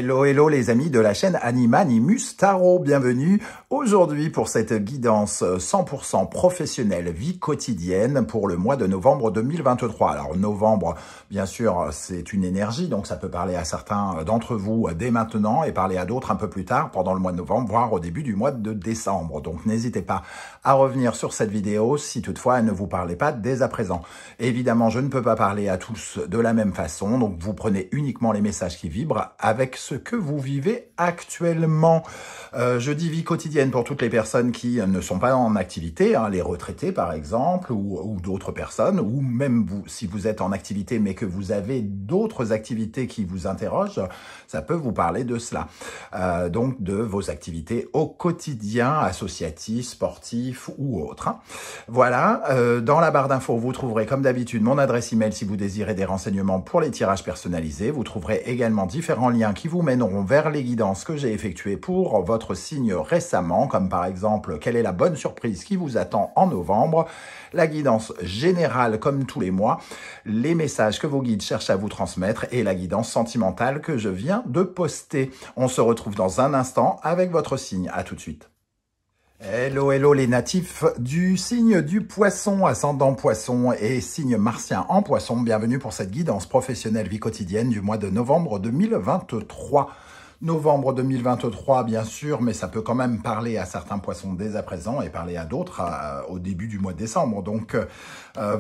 Hello, hello les amis de la chaîne Animanimus Tarot, bienvenue aujourd'hui pour cette guidance 100% professionnelle vie quotidienne pour le mois de novembre 2023. Alors novembre, bien sûr, c'est une énergie, donc ça peut parler à certains d'entre vous dès maintenant et parler à d'autres un peu plus tard pendant le mois de novembre, voire au début du mois de décembre. Donc n'hésitez pas à revenir sur cette vidéo si toutefois elle ne vous parlait pas dès à présent. Évidemment, je ne peux pas parler à tous de la même façon, donc vous prenez uniquement les messages qui vibrent avec ce que vous vivez actuellement. Je dis vie quotidienne pour toutes les personnes qui ne sont pas en activité, hein, les retraités par exemple, ou d'autres personnes, ou même vous, si vous êtes en activité mais que vous avez d'autres activités qui vous interrogent, ça peut vous parler de cela. Donc de vos activités au quotidien, associatifs, sportifs ou autres. Hein. Voilà, dans la barre d'infos, vous trouverez comme d'habitude mon adresse email si vous désirez des renseignements pour les tirages personnalisés. Vous trouverez également différents liens qui vous mèneront vers les guidances que j'ai effectuées pour votre signe récemment, comme par exemple quelle est la bonne surprise qui vous attend en novembre, la guidance générale comme tous les mois, les messages que vos guides cherchent à vous transmettre et la guidance sentimentale que je viens de poster. On se retrouve dans un instant avec votre signe. À tout de suite. Hello, hello les natifs du signe du poisson, ascendant poisson et signe martien en poisson. Bienvenue pour cette guidance professionnelle vie quotidienne du mois de novembre 2023. Novembre 2023, bien sûr, mais ça peut quand même parler à certains poissons dès à présent et parler à d'autres au début du mois de décembre. Donc,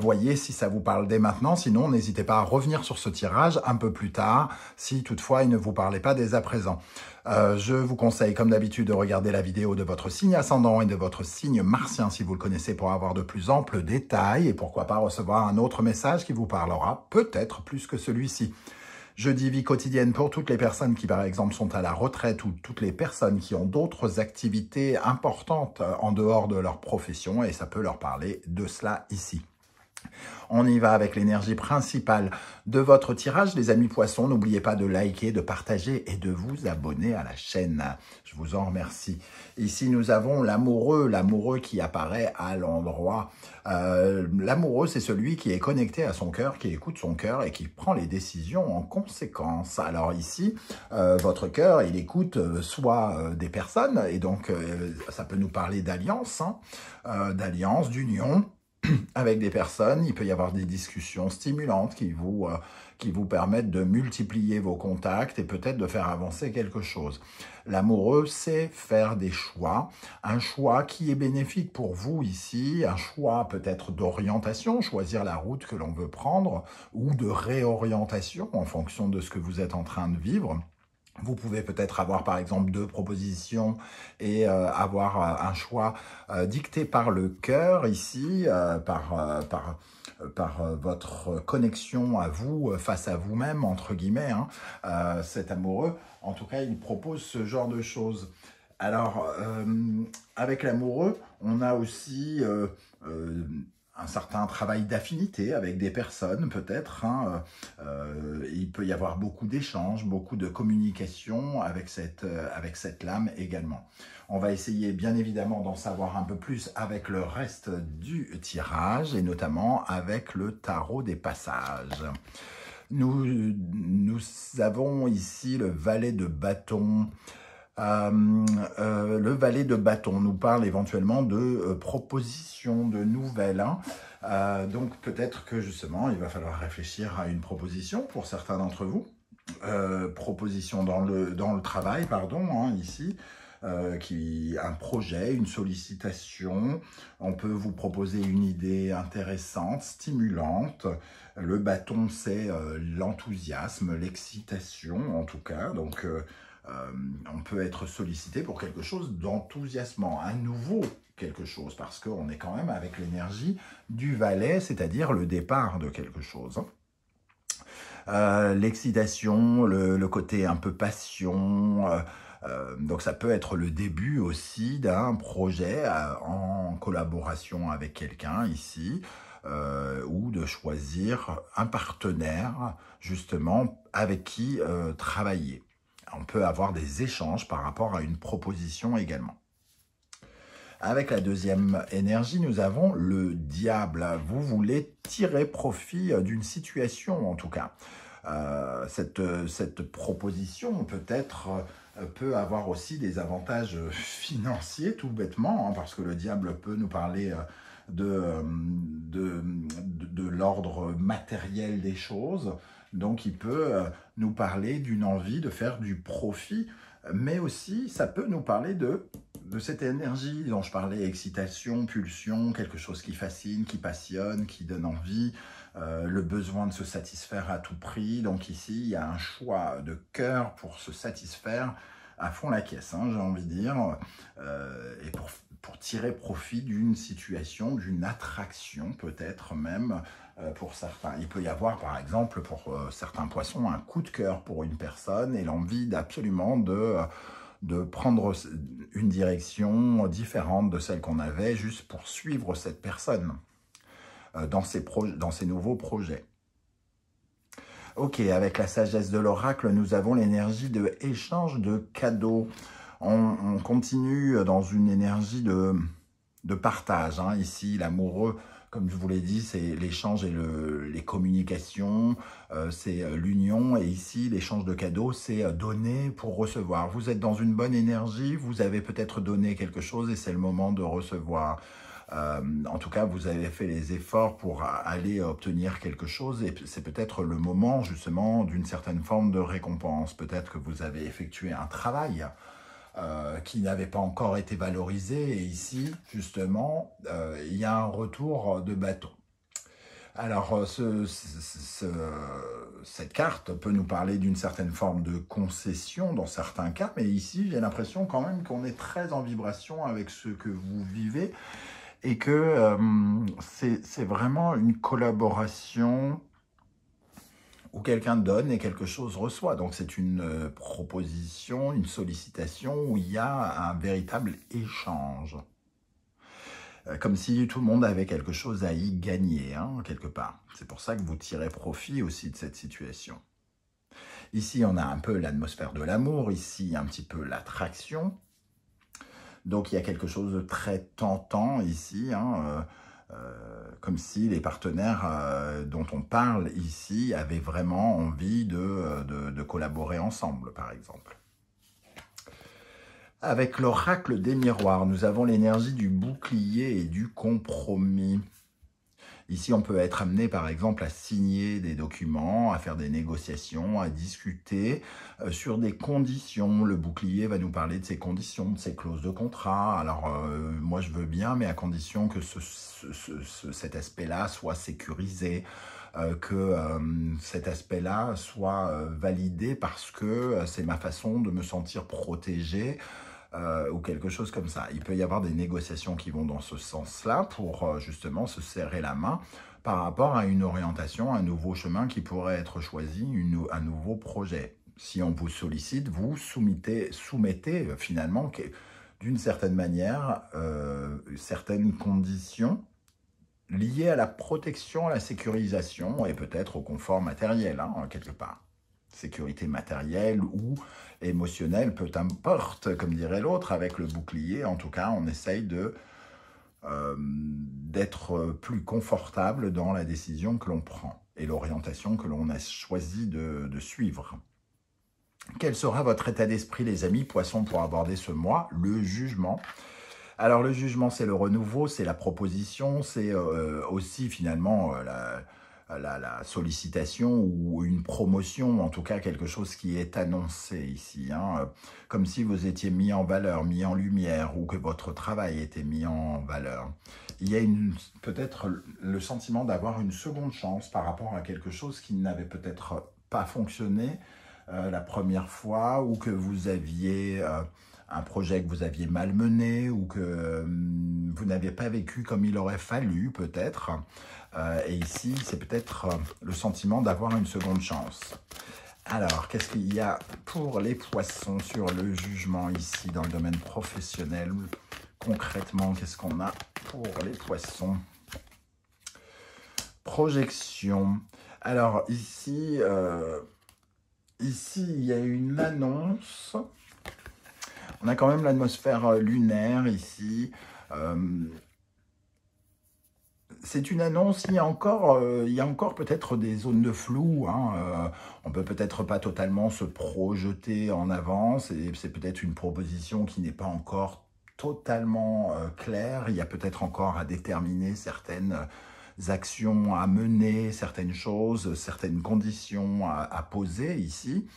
voyez si ça vous parle dès maintenant. Sinon, n'hésitez pas à revenir sur ce tirage un peu plus tard, si toutefois il ne vous parlait pas dès à présent. Je vous conseille, comme d'habitude, de regarder la vidéo de votre signe ascendant et de votre signe martien, si vous le connaissez, pour avoir de plus amples détails et pourquoi pas recevoir un autre message qui vous parlera peut-être plus que celui-ci. Je dis vie quotidienne pour toutes les personnes qui, par exemple, sont à la retraite ou toutes les personnes qui ont d'autres activités importantes en dehors de leur profession et ça peut leur parler de cela ici. On y va avec l'énergie principale de votre tirage, les amis poissons. N'oubliez pas de liker, de partager et de vous abonner à la chaîne. Je vous en remercie. Ici, nous avons l'amoureux qui apparaît à l'endroit. L'amoureux, c'est celui qui est connecté à son cœur, qui écoute son cœur et qui prend les décisions en conséquence. Alors ici, votre cœur, il écoute soit des personnes, et donc ça peut nous parler d'alliance, hein, d'alliance, d'union, avec des personnes. Il peut y avoir des discussions stimulantes qui vous permettent de multiplier vos contacts et peut-être de faire avancer quelque chose. L'amoureux, c'est faire des choix, un choix qui est bénéfique pour vous ici, un choix peut-être d'orientation, choisir la route que l'on veut prendre, ou de réorientation en fonction de ce que vous êtes en train de vivre. Vous pouvez peut-être avoir par exemple 2 propositions et avoir un choix dicté par le cœur ici, par votre connexion à vous, face à vous-même, entre guillemets. Hein. Cet amoureux, en tout cas, il propose ce genre de choses. Alors, avec l'amoureux, on a aussi un certain travail d'affinité avec des personnes, peut-être. Hein. Il peut y avoir beaucoup d'échanges, beaucoup de communication avec cette lame également. On va essayer bien évidemment d'en savoir un peu plus avec le reste du tirage et notamment avec le tarot des passages. Nous avons ici le valet de bâton. Le valet de bâton nous parle éventuellement de propositions, de nouvelles. Hein. Donc peut-être que justement, il va falloir réfléchir à une proposition pour certains d'entre vous. Proposition dans le travail, pardon, hein, ici. Un projet, une sollicitation. On peut vous proposer une idée intéressante, stimulante. Le bâton, c'est l'enthousiasme, l'excitation en tout cas. Donc, on peut être sollicité pour quelque chose d'enthousiasmant, un nouveau quelque chose, parce qu'on est quand même avec l'énergie du valet, c'est-à-dire le départ de quelque chose. L'excitation, le côté un peu passion, donc ça peut être le début aussi d'un projet en collaboration avec quelqu'un ici, ou de choisir un partenaire justement avec qui travailler. On peut avoir des échanges par rapport à une proposition également. Avec la deuxième énergie, nous avons le diable. Vous voulez tirer profit d'une situation en tout cas. Cette proposition peut-être peut avoir aussi des avantages financiers tout bêtement, hein, parce que le diable peut nous parler de l'ordre matériel des choses. Donc il peut nous parler d'une envie de faire du profit, mais aussi ça peut nous parler de cette énergie dont je parlais, excitation, pulsion, quelque chose qui fascine, qui passionne, qui donne envie, le besoin de se satisfaire à tout prix. Donc ici, il y a un choix de cœur pour se satisfaire à fond la caisse, hein, j'ai envie de dire, et pour tirer profit d'une situation, d'une attraction peut-être même pour certains. Il peut y avoir par exemple pour certains poissons un coup de cœur pour une personne et l'envie absolument de prendre une direction différente de celle qu'on avait juste pour suivre cette personne dans ses nouveaux projets. Ok, avec la sagesse de l'oracle, nous avons l'énergie de échange de cadeaux. On continue dans une énergie de partage. Hein. Ici, l'amoureux, comme je vous l'ai dit, c'est l'échange et les communications, c'est l'union. Et ici, l'échange de cadeaux, c'est donner pour recevoir. Vous êtes dans une bonne énergie, vous avez peut-être donné quelque chose et c'est le moment de recevoir. En tout cas, vous avez fait les efforts pour aller obtenir quelque chose et c'est peut-être le moment justement d'une certaine forme de récompense. Peut-être que vous avez effectué un travail qui n'avait pas encore été valorisé et ici, justement, il y a un retour de bâton. Alors, cette carte peut nous parler d'une certaine forme de concession dans certains cas, mais ici, j'ai l'impression quand même qu'on est très en vibration avec ce que vous vivez et que c'est vraiment une collaboration où quelqu'un donne et quelque chose reçoit. Donc c'est une proposition, une sollicitation où il y a un véritable échange. Comme si tout le monde avait quelque chose à y gagner, hein, quelque part. C'est pour ça que vous tirez profit aussi de cette situation. Ici, on a un peu l'atmosphère de l'amour, ici un petit peu l'attraction. Donc il y a quelque chose de très tentant ici, hein, comme si les partenaires dont on parle ici avaient vraiment envie de collaborer ensemble, par exemple. Avec l'oracle des miroirs, nous avons l'énergie du bouclier et du compromis. Ici, on peut être amené, par exemple, à signer des documents, à faire des négociations, à discuter sur des conditions. Le bouclier va nous parler de ces conditions, de ces clauses de contrat. Alors, moi, je veux bien, mais à condition que cet aspect-là soit sécurisé, que cet aspect-là soit validé parce que c'est ma façon de me sentir protégé, ou quelque chose comme ça. Il peut y avoir des négociations qui vont dans ce sens-là pour justement se serrer la main par rapport à une orientation, un nouveau chemin qui pourrait être choisi, un nouveau projet. Si on vous sollicite, vous soumettez finalement d'une certaine manière certaines conditions liées à la protection, à la sécurisation et peut-être au confort matériel, hein, quelque part. Sécurité matérielle ou émotionnelle, peu importe, comme dirait l'autre, avec le bouclier. En tout cas, on essaye d'être plus confortable dans la décision que l'on prend et l'orientation que l'on a choisi de suivre. Quel sera votre état d'esprit, les amis poissons, pour aborder ce mois? Le jugement. Alors, le jugement, c'est le renouveau, c'est la proposition, c'est aussi finalement la sollicitation ou une promotion, en tout cas quelque chose qui est annoncé ici, hein, comme si vous étiez mis en valeur, mis en lumière, ou que votre travail était mis en valeur. Il y a peut-être le sentiment d'avoir une seconde chance par rapport à quelque chose qui n'avait peut-être pas fonctionné la première fois, ou que vous aviez un projet que vous aviez mal mené, ou que vous n'aviez pas vécu comme il aurait fallu peut-être. Et ici, c'est peut-être le sentiment d'avoir une seconde chance. Alors, qu'est-ce qu'il y a pour les poissons sur le jugement ici, dans le domaine professionnel? Concrètement, qu'est-ce qu'on a pour les poissons? Projection. Alors, ici, il y a une annonce. On a quand même l'atmosphère lunaire ici. c'est une annonce, il y a encore peut-être des zones de flou, hein, on peut peut-être pas totalement se projeter en avance, et c'est peut-être une proposition qui n'est pas encore totalement claire, il y a peut-être encore à déterminer certaines actions à mener, certaines choses, certaines conditions à poser ici.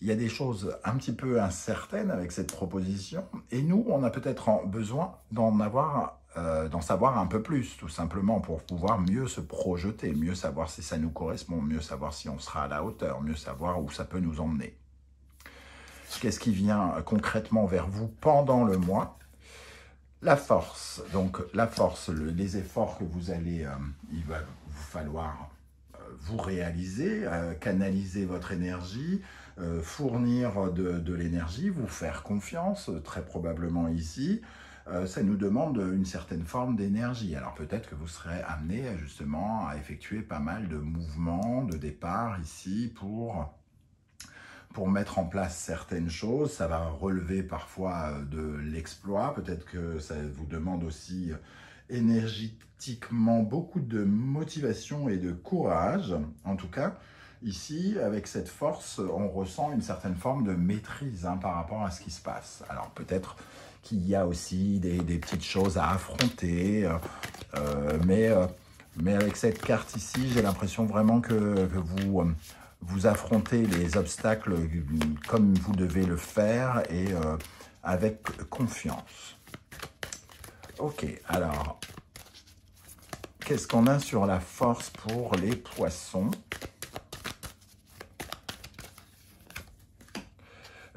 Il y a des choses un petit peu incertaines avec cette proposition, et nous, on a peut-être besoin d'en savoir un peu plus, tout simplement, pour pouvoir mieux se projeter, mieux savoir si ça nous correspond, mieux savoir si on sera à la hauteur, mieux savoir où ça peut nous emmener. Qu'est-ce qui vient concrètement vers vous pendant le mois? La force. Donc, la force, les efforts que vous allez, il va vous falloir vous réaliser, canaliser votre énergie, fournir de l'énergie, vous faire confiance, très probablement ici. Ça nous demande une certaine forme d'énergie. Alors peut-être que vous serez amené justement à effectuer pas mal de mouvements, de départ ici pour mettre en place certaines choses. Ça va relever parfois de l'exploit. Peut-être que ça vous demande aussi énergétiquement beaucoup de motivation et de courage. En tout cas, ici, avec cette force, on ressent une certaine forme de maîtrise par rapport à ce qui se passe. Alors peut-être qu'il y a aussi des petites choses à affronter, mais avec cette carte ici, j'ai l'impression vraiment que vous affrontez les obstacles comme vous devez le faire et avec confiance. Ok, alors, qu'est-ce qu'on a sur la force pour les poissons?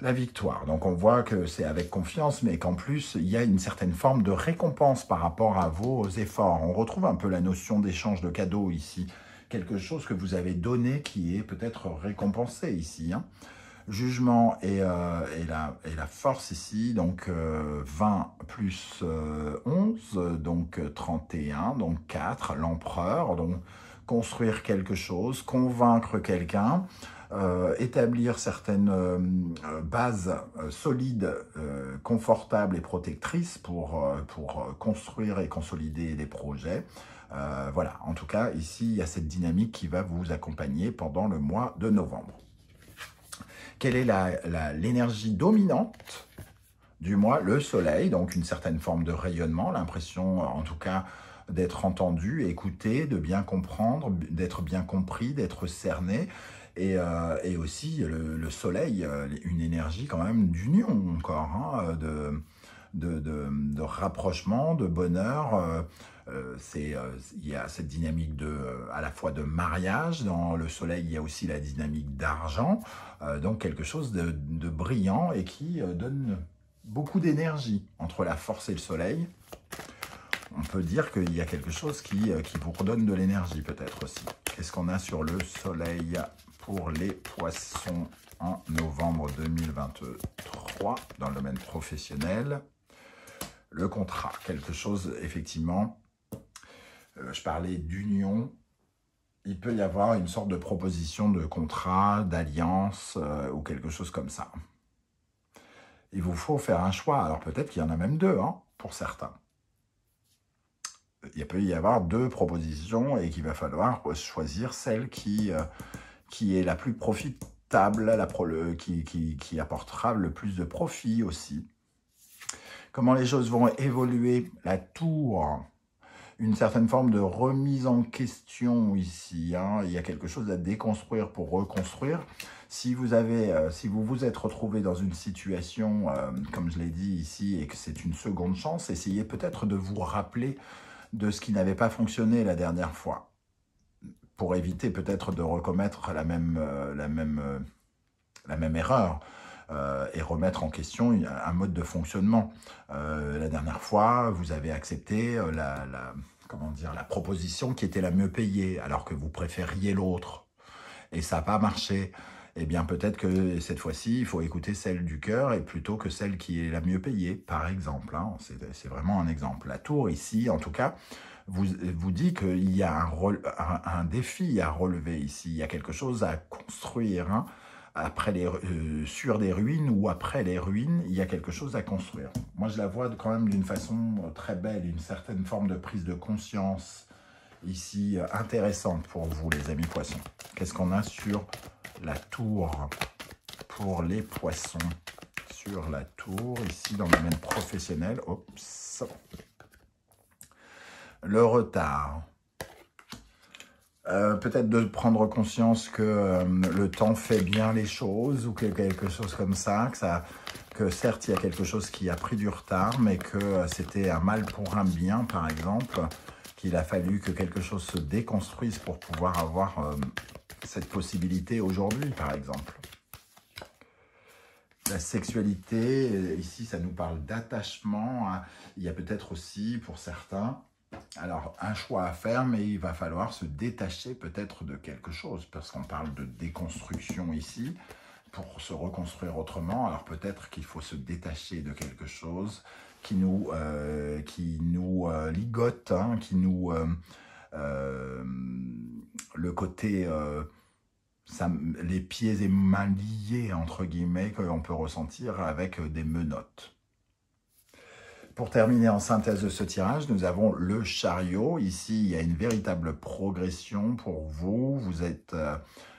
La victoire. Donc on voit que c'est avec confiance, mais qu'en plus, il y a une certaine forme de récompense par rapport à vos efforts. On retrouve un peu la notion d'échange de cadeaux ici. Quelque chose que vous avez donné qui est peut-être récompensé ici. Jugement et la force ici, donc 20 plus 11, donc 31, donc 4, l'empereur, donc construire quelque chose, convaincre quelqu'un, établir certaines bases solides, confortables et protectrices pour construire et consolider les projets. Voilà, en tout cas, ici, il y a cette dynamique qui va vous accompagner pendant le mois de novembre. Quelle est l'énergie dominante du mois? Le soleil, donc une certaine forme de rayonnement, l'impression en tout cas d'être entendu, écouté, de bien comprendre, d'être bien compris, d'être cerné. Et aussi le soleil, une énergie quand même d'union encore, hein, de rapprochement, de bonheur. Il y a cette dynamique à la fois de mariage. Dans le soleil, il y a aussi la dynamique d'argent. Donc quelque chose de brillant et qui donne beaucoup d'énergie entre la force et le soleil. On peut dire qu'il y a quelque chose qui vous redonne de l'énergie peut-être aussi. Qu'est-ce qu'on a sur le soleil pour les poissons en novembre 2023 dans le domaine professionnel? Le contrat, quelque chose effectivement, je parlais d'union, il peut y avoir une sorte de proposition de contrat, d'alliance ou quelque chose comme ça. Il vous faut faire un choix, alors peut-être qu'il y en a même deux pour certains. Il peut y avoir deux propositions et qu'il va falloir choisir celle qui est la plus profitable, qui apportera le plus de profit aussi. Comment les choses vont évoluer? La tour, une certaine forme de remise en question ici. Il y a quelque chose à déconstruire pour reconstruire. Si vous vous êtes retrouvé dans une situation, comme je l'ai dit ici, et que c'est une seconde chance, essayez peut-être de vous rappeler de ce qui n'avait pas fonctionné la dernière fois, pour éviter peut-être de recommettre la même erreur et remettre en question un mode de fonctionnement. La dernière fois, vous avez accepté la proposition qui était la mieux payée, alors que vous préfériez l'autre, et ça n'a pas marché. Eh bien, peut-être que cette fois-ci, il faut écouter celle du cœur et plutôt que celle qui est la mieux payée, par exemple. C'est vraiment un exemple. La tour, ici, en tout cas, vous dit qu'il y a un défi à relever ici. Il y a quelque chose à construire. Sur des ruines ou après les ruines, il y a quelque chose à construire. Moi, je la vois quand même d'une façon très belle, une certaine forme de prise de conscience ici intéressante pour vous, les amis poissons. Qu'est-ce qu'on a sur la tour pour les poissons? Sur la tour, ici, dans le domaine professionnel. Oups. Le retard. Peut-être de prendre conscience que le temps fait bien les choses ou que quelque chose comme ça, que certes, il y a quelque chose qui a pris du retard, mais que c'était un mal pour un bien, par exemple, qu'il a fallu que quelque chose se déconstruise pour pouvoir avoir cette possibilité aujourd'hui, par exemple. La sexualité, ici, ça nous parle d'attachement. Hein. Il y a peut-être aussi, pour certains, alors un choix à faire, mais il va falloir se détacher peut-être de quelque chose, parce qu'on parle de déconstruction ici, pour se reconstruire autrement. Alors peut-être qu'il faut se détacher de quelque chose qui nous ligote, hein, qui nous... le côté... les pieds et mains liés, entre guillemets, qu'on peut ressentir avec des menottes. Pour terminer en synthèse de ce tirage, nous avons le chariot. Ici, il y a une véritable progression pour vous.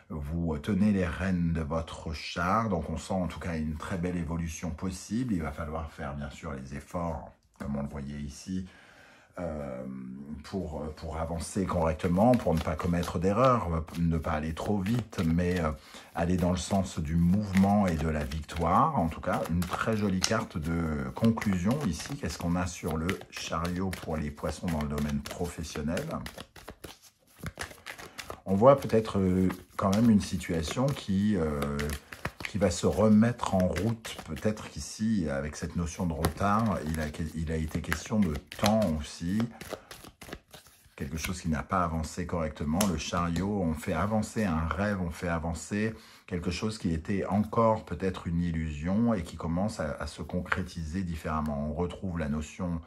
Vous tenez les rênes de votre char, donc on sent en tout cas une très belle évolution possible. Il va falloir faire bien sûr les efforts, comme on le voyait ici, pour avancer correctement, pour ne pas commettre d'erreurs, ne pas aller trop vite, mais aller dans le sens du mouvement et de la victoire. En tout cas, une très jolie carte de conclusion ici. Qu'est-ce qu'on a sur le chariot pour les poissons dans le domaine professionnel? On voit peut-être quand même une situation qui va se remettre en route. Peut-être qu'ici, avec cette notion de retard, il a été question de temps aussi. Quelque chose qui n'a pas avancé correctement. Le chariot, on fait avancer un rêve, on fait avancer quelque chose qui était encore peut-être une illusion et qui commence à se concrétiser différemment. On retrouve la notion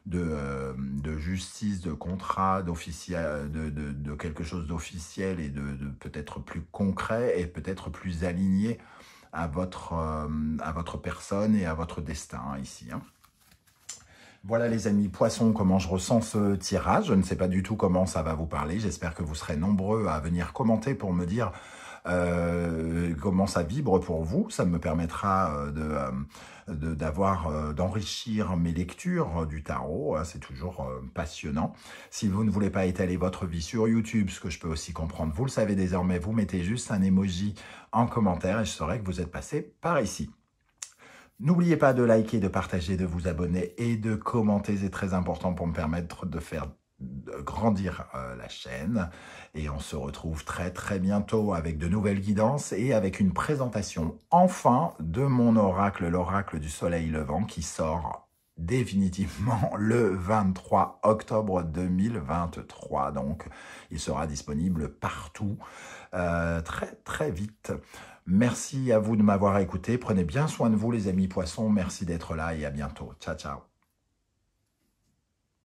de justice, de contrat, de quelque chose d'officiel et de peut-être plus concret et peut-être plus aligné à votre personne et à votre destin ici. Hein. Voilà les amis poissons, comment je ressens ce tirage. Je ne sais pas du tout comment ça va vous parler. J'espère que vous serez nombreux à venir commenter pour me dire comment ça vibre pour vous. Ça me permettra d'enrichir mes lectures du tarot. C'est toujours passionnant. Si vous ne voulez pas étaler votre vie sur YouTube, ce que je peux aussi comprendre, vous le savez désormais, vous mettez juste un emoji en commentaire et je saurai que vous êtes passé par ici. N'oubliez pas de liker, de partager, de vous abonner et de commenter. C'est très important pour me permettre de faire grandir la chaîne. Et on se retrouve très bientôt avec de nouvelles guidances et avec une présentation enfin de mon oracle, l'oracle du soleil levant qui sort définitivement le 23 octobre 2023. Donc, il sera disponible partout très vite. Merci à vous de m'avoir écouté. Prenez bien soin de vous, les amis poissons. Merci d'être là et à bientôt. Ciao, ciao.